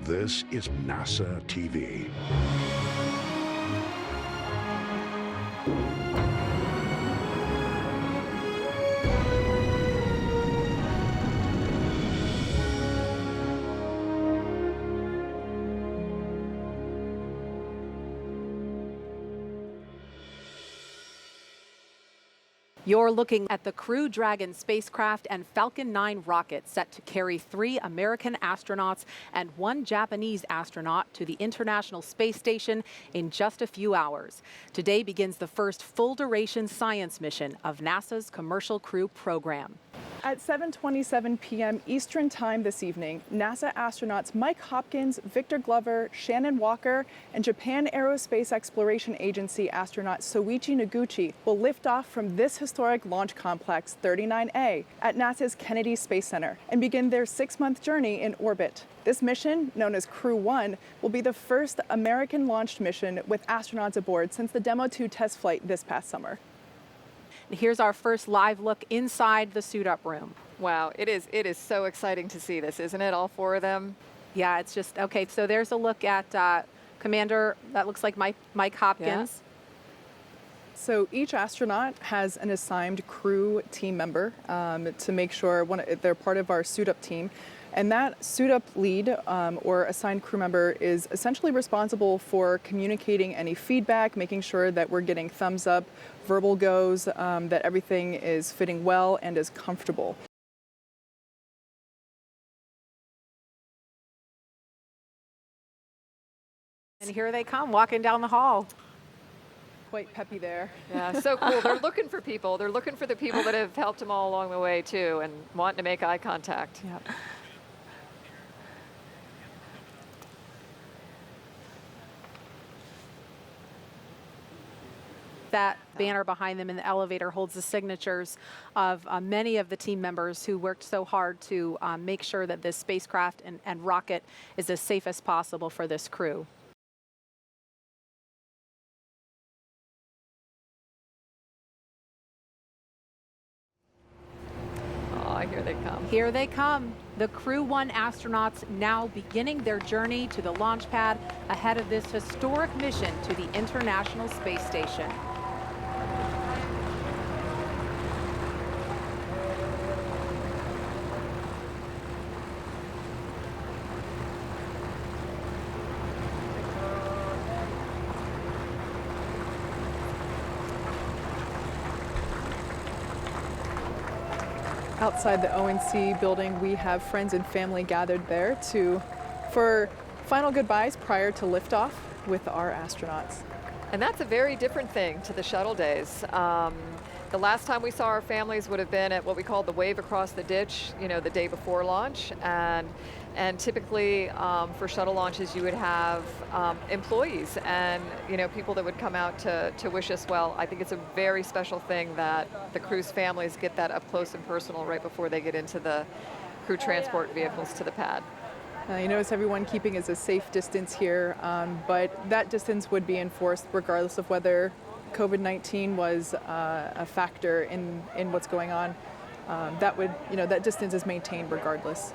This is NASA TV. You're looking at the Crew Dragon spacecraft and Falcon 9 rocket set to carry 3 American astronauts and 1 Japanese astronaut to the International Space Station in just a few hours. Today begins the first full-duration science mission of NASA's Commercial Crew program. At 7:27 p.m. Eastern Time this evening, NASA astronauts Mike Hopkins, Victor Glover, Shannon Walker, and Japan Aerospace Exploration Agency astronaut Soichi Noguchi will lift off from this historic launch complex 39A at NASA's Kennedy Space Center and begin their 6-month journey in orbit. This mission, known as Crew 1, will be the first American-launched mission with astronauts aboard since the Demo 2 test flight this past summer. Here's our first live look inside the suit-up room. Wow, it is so exciting to see this, isn't it? All 4 of them. Yeah, it's just, okay, so there's a look at Commander, that looks like Mike Hopkins. Yeah. So each astronaut has an assigned crew team member to make sure they're part of our suit-up team. And that suit-up lead or assigned crew member is essentially responsible for communicating any feedback, making sure that we're getting thumbs up, verbal goes, that everything is fitting well and is comfortable. And here they come, walking down the hall. Quite peppy there. Yeah, so cool. They're looking for people. They're looking for the people that have helped them all along the way, too, and wanting to make eye contact. Yep. That banner behind them in the elevator holds the signatures of many of the team members who worked so hard to make sure that this spacecraft and rocket is as safe as possible for this crew. Oh, here they come. Here they come. The Crew 1 astronauts now beginning their journey to the launch pad ahead of this historic mission to the International Space Station. Outside the ONC building, we have friends and family gathered there for final goodbyes prior to liftoff with our astronauts. And that's a very different thing to the shuttle days. The last time we saw our families would have been at what we call the wave across the ditch, you know, the day before launch. And typically for shuttle launches, you would have employees and, you know, people that would come out to wish us well. I think it's a very special thing that the crew's families get that up close and personal right before they get into the crew transport vehicles to the pad. You notice everyone keeping as a safe distance here, but that distance would be enforced regardless of whether COVID-19 was a factor in what's going on. That distance is maintained regardless.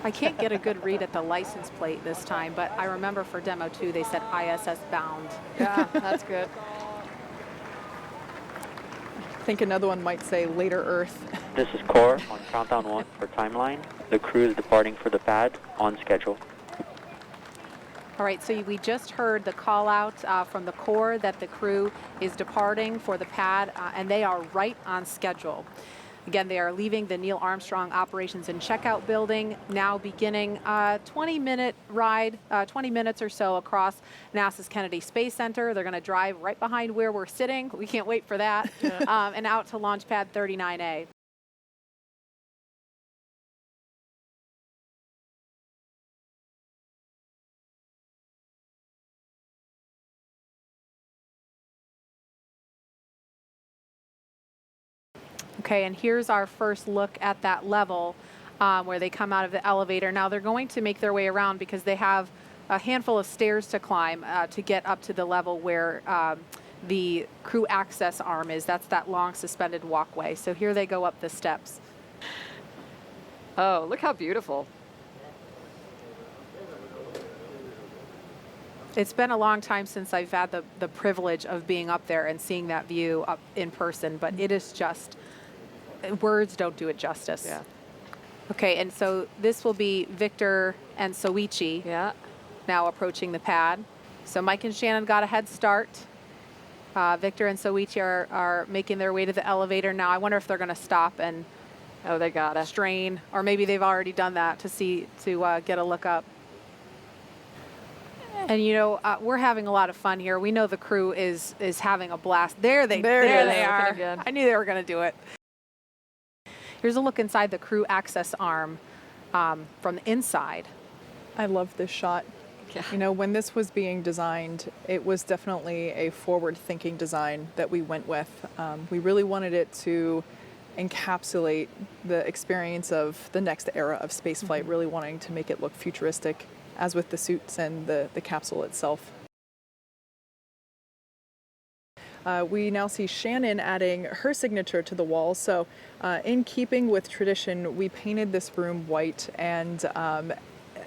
I can't get a good read at the license plate this time, but I remember for Demo 2 they said ISS bound. Yeah, that's good. I think another one might say later Earth. This is Core on countdown 1 for timeline. The crew is departing for the pad on schedule. All right, so we just heard the call out from the Core that the crew is departing for the pad, and they are right on schedule. Again, they are leaving the Neil Armstrong Operations and Checkout Building, now beginning a 20-minute ride, 20 minutes or so across NASA's Kennedy Space Center. They're going to drive right behind where we're sitting. We can't wait for that. And out to Launch Pad 39A. Okay, and here's our first look at that level where they come out of the elevator. Now they're going to make their way around because they have a handful of stairs to climb to get up to the level where the crew access arm is. That's that long suspended walkway. So here they go up the steps. Oh, look how beautiful. It's been a long time since I've had the privilege of being up there and seeing that view up in person, but it is just, words don't do it justice. Yeah. Okay, and so this will be Victor and Soichi now approaching the pad. So Mike and Shannon got a head start. Victor and Soichi are making their way to the elevator now. I wonder if they're going to stop and they gotta strain, or maybe they've already done that to get a look up. And you know, we're having a lot of fun here. We know the crew is having a blast. There they are. Again. I knew they were going to do it. Here's a look inside the crew access arm from the inside. I love this shot. Yeah. You know, when this was being designed, it was definitely a forward-thinking design that we went with. We really wanted it to encapsulate the experience of the next era of spaceflight, really wanting to make it look futuristic, as with the suits and the capsule itself. We now see Shannon adding her signature to the wall. So in keeping with tradition, we painted this room white, and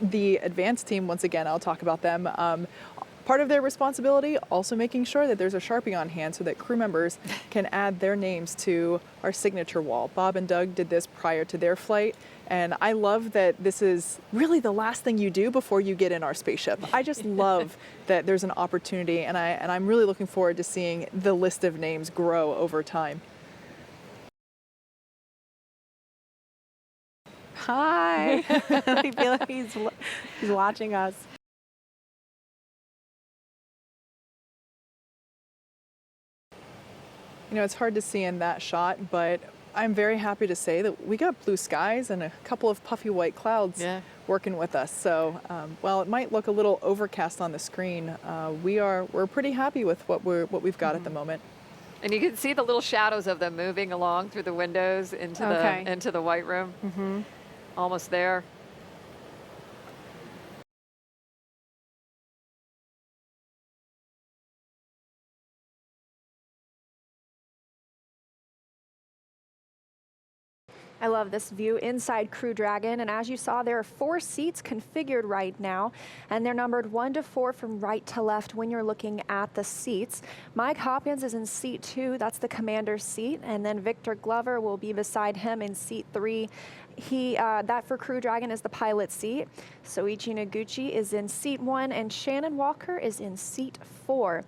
the advanced team, once again, I'll talk about them. Part of their responsibility, also making sure that there's a Sharpie on hand so that crew members can add their names to our signature wall. Bob and Doug did this prior to their flight, and I love that this is really the last thing you do before you get in our spaceship. I just love that there's an opportunity, and I'm really looking forward to seeing the list of names grow over time. Hi. I feel like he's watching us. You know, it's hard to see in that shot, but I'm very happy to say that we got blue skies and a couple of puffy white clouds working with us. So while it might look a little overcast on the screen, we're pretty happy with what we've got at the moment. And you can see the little shadows of them moving along through the windows into the white room. Almost there. I love this view inside Crew Dragon, and as you saw, there are 4 seats configured right now, and they're numbered 1 to 4 from right to left when you're looking at the seats. Mike Hopkins is in seat 2, that's the commander's seat, and then Victor Glover will be beside him in seat 3. That for Crew Dragon is the pilot seat. Soichi Noguchi is in seat 1, and Shannon Walker is in seat 4.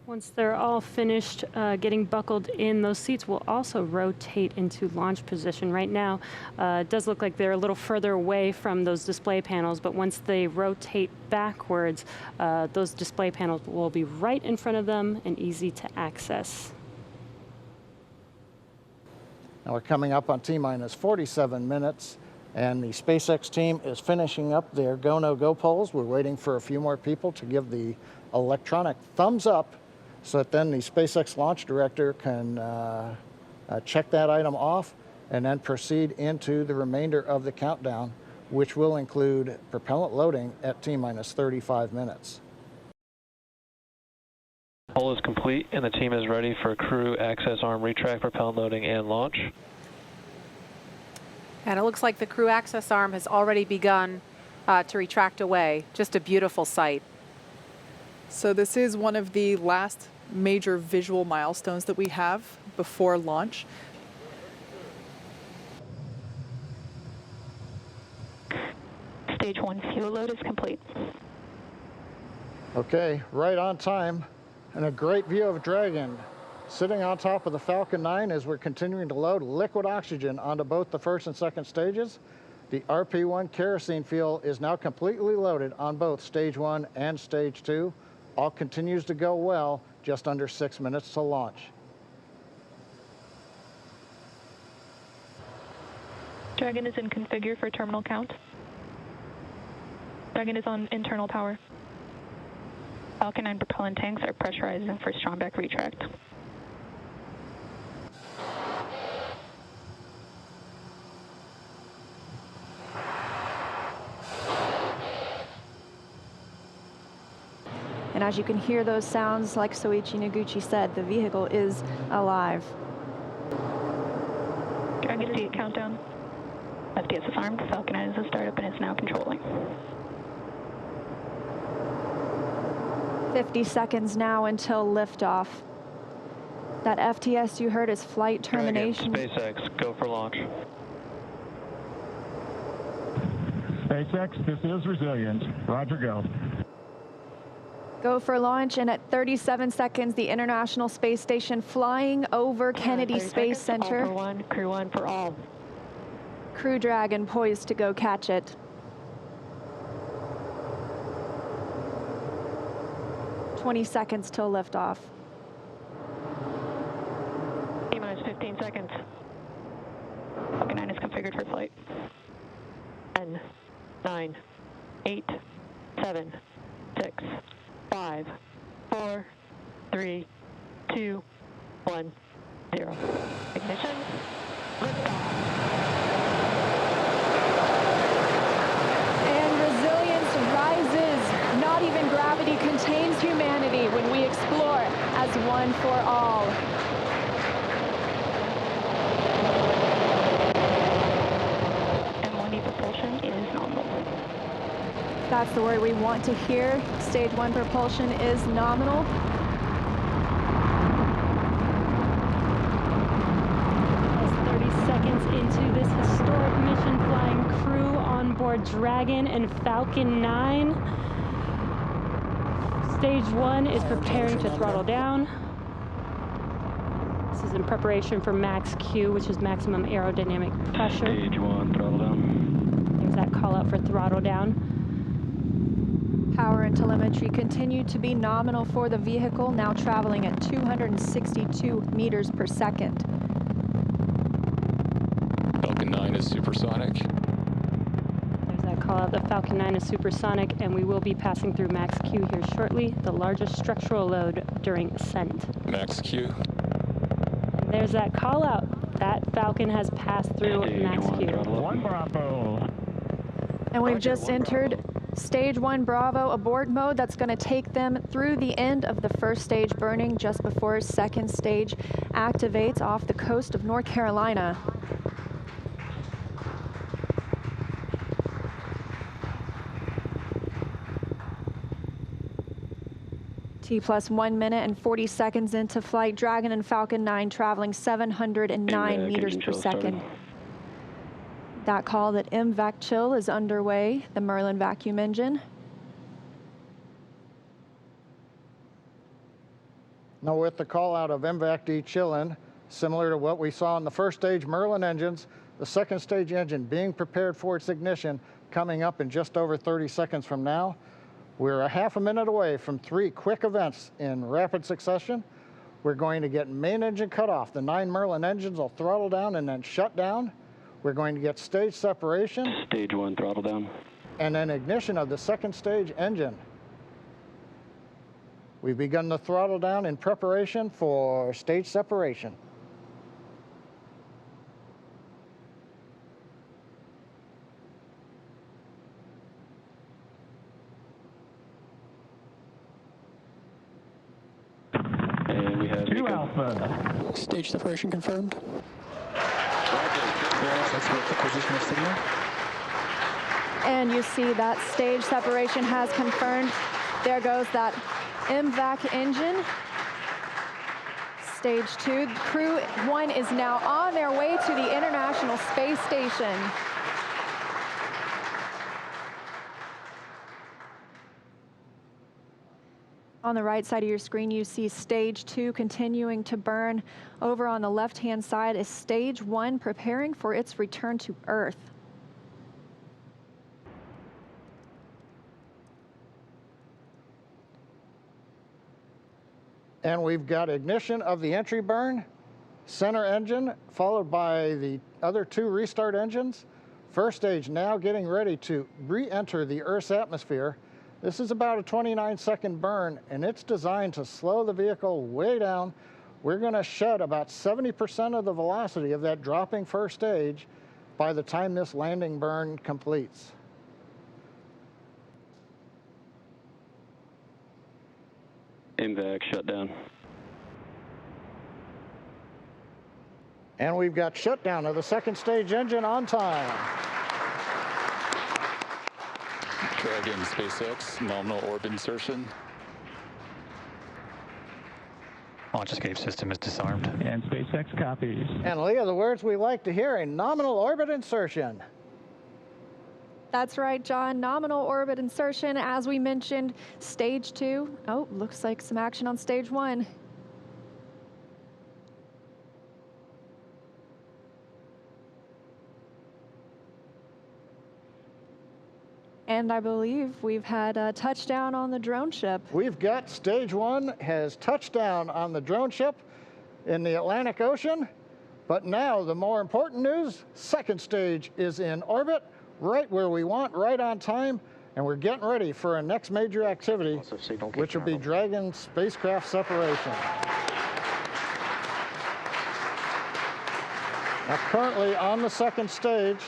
Once they're all finished getting buckled in, those seats will also rotate into launch position. Right now, it does look like they're a little further away from those display panels, but once they rotate backwards, those display panels will be right in front of them and easy to access. Now we're coming up on T-minus 47 minutes, and the SpaceX team is finishing up their go, no go polls. We're waiting for a few more people to give the electronic thumbs up, so that then the SpaceX launch director can check that item off and then proceed into the remainder of the countdown, which will include propellant loading at T-minus 35 minutes. Poll is complete and the team is ready for crew access arm retract, propellant loading, and launch. And it looks like the crew access arm has already begun to retract away. Just a beautiful sight. So this is one of the last major visual milestones that we have before launch. Stage 1 fuel load is complete. Okay, right on time, and a great view of Dragon. Sitting on top of the Falcon 9 as we're continuing to load liquid oxygen onto both the first and second stages. The RP-1 kerosene fuel is now completely loaded on both Stage 1 and Stage 2. All continues to go well, just under 6 minutes to launch. Dragon is in configure for terminal count. Dragon is on internal power. Falcon 9 propellant tanks are pressurizing for Strombeck retract. And as you can hear those sounds, like Soichi Noguchi said, the vehicle is alive. Dragon 8 countdown. FTS is armed. Falcon 9 is a startup and is now controlling. 50 seconds now until liftoff. That FTS you heard is flight termination. Dragon, SpaceX, go for launch. SpaceX, this is Resilient. Roger, go. Go for launch, and at 37 seconds, the International Space Station flying over Kennedy Space Center. All for one, Crew 1 for all. Crew Dragon poised to go catch it. 20 seconds till liftoff. T-minus 15 seconds. Falcon 9 is configured for flight. 10, 9, 8, 7, 6, 5, 4, 3, 2, 1, 0. Ignition. Liftoff. And resilience rises. Not even gravity contains humanity when we explore as one for all. M1E propulsion is nominal. That's the word we want to hear. Stage 1 propulsion is nominal. As 30 seconds into this historic mission, flying crew on board Dragon and Falcon 9. Stage 1 is preparing to throttle down. This is in preparation for max Q, which is maximum aerodynamic pressure. Stage 1, throttle down. There's that call out for throttle down. Power and telemetry continue to be nominal for the vehicle, now traveling at 262 meters per second. Falcon 9 is supersonic. There's that call out. The Falcon 9 is supersonic, and we will be passing through max Q here shortly, the largest structural load during ascent. Max Q. And there's that call out. That Falcon has passed through Stage max 1, Q. throttle up. 1 Bravo. And we've just entered Stage 1 Bravo abort mode. That's going to take them through the end of the first stage burning just before second stage activates off the coast of North Carolina. T+1 minute and 40 seconds into flight. Dragon and Falcon 9 traveling 709 meters per second. That call that MVAC chill is underway, the Merlin vacuum engine. Now with the call out of MVAC de-chilling, similar to what we saw in the first stage Merlin engines, the second stage engine being prepared for its ignition coming up in just over 30 seconds from now. We're a half a minute away from 3 quick events in rapid succession. We're going to get main engine cut off. The 9 Merlin engines will throttle down and then shut down. We're going to get stage separation. Stage 1, throttle down. And then ignition of the second stage engine. We've begun the throttle down in preparation for stage separation. And we have 2 Alpha. Stage separation confirmed. And you see that stage separation has confirmed. There goes that MVAC engine. Stage 2. Crew 1 is now on their way to the International Space Station. On the right side of your screen, you see stage 2 continuing to burn. Over on the left-hand side is stage 1 preparing for its return to Earth. And we've got ignition of the entry burn, center engine, followed by the other 2 restart engines. First stage now getting ready to re-enter the Earth's atmosphere. This is about a 29-second burn, and it's designed to slow the vehicle way down. We're going to shed about 70% of the velocity of that dropping first stage by the time this landing burn completes. MVAC shutdown. And we've got shutdown of the second stage engine on time. Dragon SpaceX, nominal orbit insertion. Launch escape system is disarmed. And SpaceX copies. And Leah, the words we like to hear, a nominal orbit insertion. That's right, John. Nominal orbit insertion, as we mentioned, stage 2. Oh, looks like some action on stage 1. And I believe we've had a touchdown on the drone ship. We've got stage 1 has touched down on the drone ship in the Atlantic Ocean. But now the more important news, second stage is in orbit, right where we want, right on time. And we're getting ready for our next major activity, which will be Dragon spacecraft separation. Now, currently on the second stage,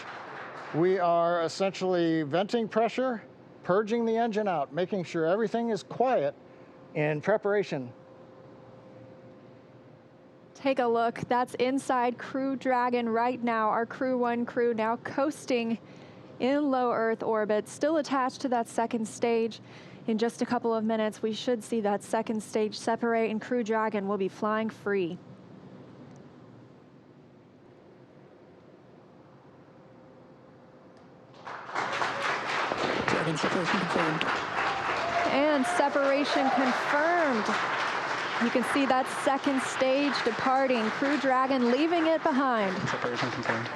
we are essentially venting pressure, purging the engine out, making sure everything is quiet in preparation. Take a look. That's inside Crew Dragon right now. Our Crew 1 crew now coasting in low Earth orbit, still attached to that second stage. In just a couple of minutes, we should see that second stage separate and Crew Dragon will be flying free. Dragon separation confirmed. And separation confirmed. You can see that second stage departing. Crew Dragon leaving it behind. Separation confirmed.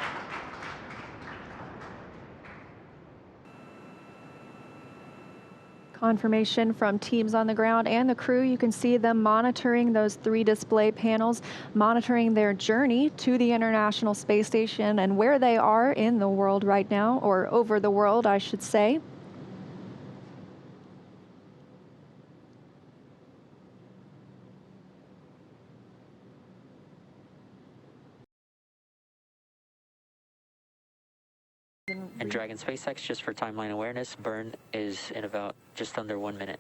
Confirmation from teams on the ground and the crew. You can see them monitoring those 3 display panels, monitoring their journey to the International Space Station and where they are in the world right now, or over the world, I should say. And Dragon SpaceX, just for timeline awareness, burn is in about just under 1 minute.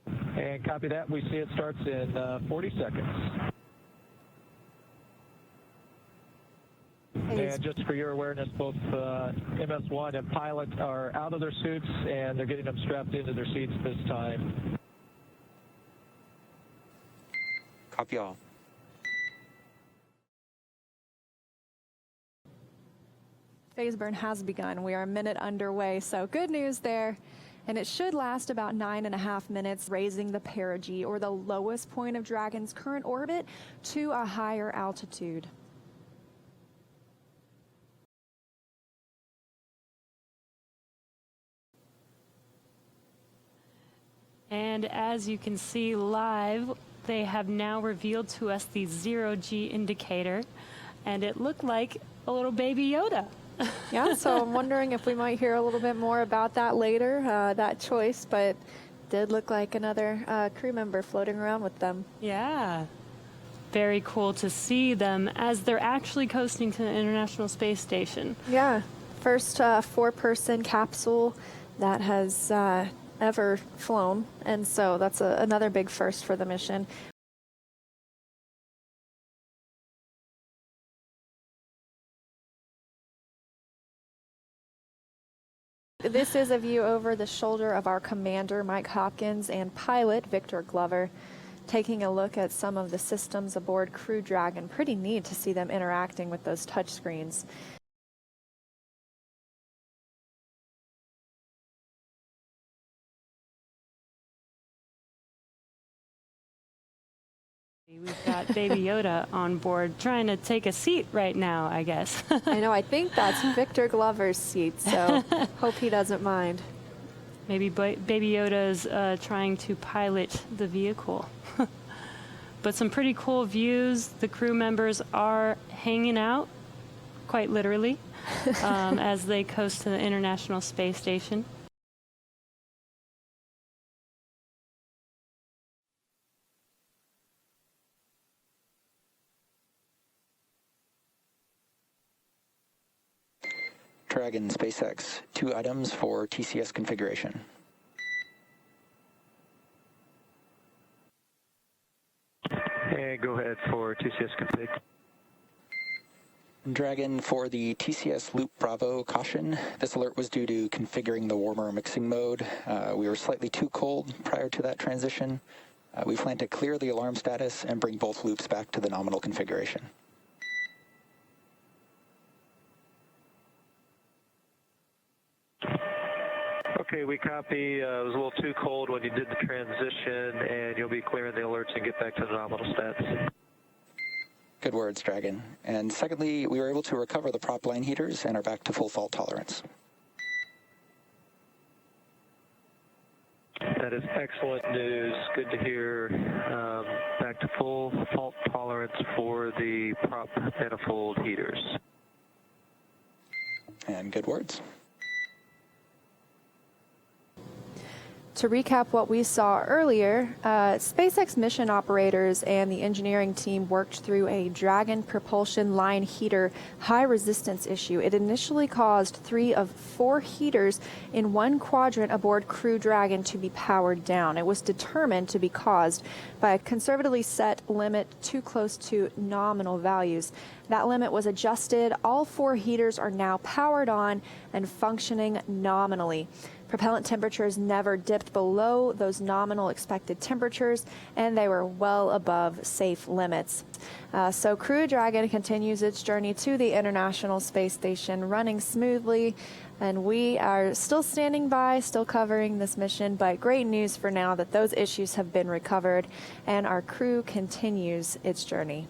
And copy that. We see it starts in 40 seconds. And just for your awareness, both MS-1 and pilot are out of their suits, and they're getting them strapped into their seats this time. Copy all. Phase burn has begun. We are a minute underway, so good news there. And it should last about 9.5 minutes, raising the perigee, or the lowest point of Dragon's current orbit, to a higher altitude. And as you can see live, they have now revealed to us the 0G indicator, and it looked like a little baby Yoda. Yeah, so I'm wondering if we might hear a little bit more about that later, that choice, but did look like another crew member floating around with them. Yeah. Very cool to see them as they're actually coasting to the International Space Station. Yeah, first 4-person capsule that has ever flown, and so that's another big first for the mission. This is a view over the shoulder of our commander, Mike Hopkins, and pilot, Victor Glover, taking a look at some of the systems aboard Crew Dragon. Pretty neat to see them interacting with those touch screens. We've got Baby Yoda on board trying to take a seat right now, I guess. I know, I think that's Victor Glover's seat, so hope he doesn't mind. Maybe Baby Yoda's trying to pilot the vehicle. But some pretty cool views. The crew members are hanging out, quite literally, as they coast to the International Space Station. Dragon SpaceX, 2 items for TCS configuration. And go ahead for TCS config. Dragon, for the TCS Loop Bravo caution, this alert was due to configuring the warmer mixing mode. We were slightly too cold prior to that transition. We plan to clear the alarm status and bring both loops back to the nominal configuration. Okay, we copy. It was a little too cold when you did the transition, and you'll be clearing the alerts and get back to the nominal status. Good words, Dragon. And secondly, we were able to recover the prop line heaters and are back to full fault tolerance. That is excellent news. Good to hear. Back to full fault tolerance for the prop manifold heaters. And good words. To recap what we saw earlier, SpaceX mission operators and the engineering team worked through a Dragon propulsion line heater high resistance issue. It initially caused 3 of 4 heaters in one quadrant aboard Crew Dragon to be powered down. It was determined to be caused by a conservatively set limit too close to nominal values. That limit was adjusted. All 4 heaters are now powered on and functioning nominally. Propellant temperatures never dipped below those nominal expected temperatures, and they were well above safe limits. So Crew Dragon continues its journey to the International Space Station running smoothly, and we are still standing by, still covering this mission, but great news for now that those issues have been recovered and our crew continues its journey.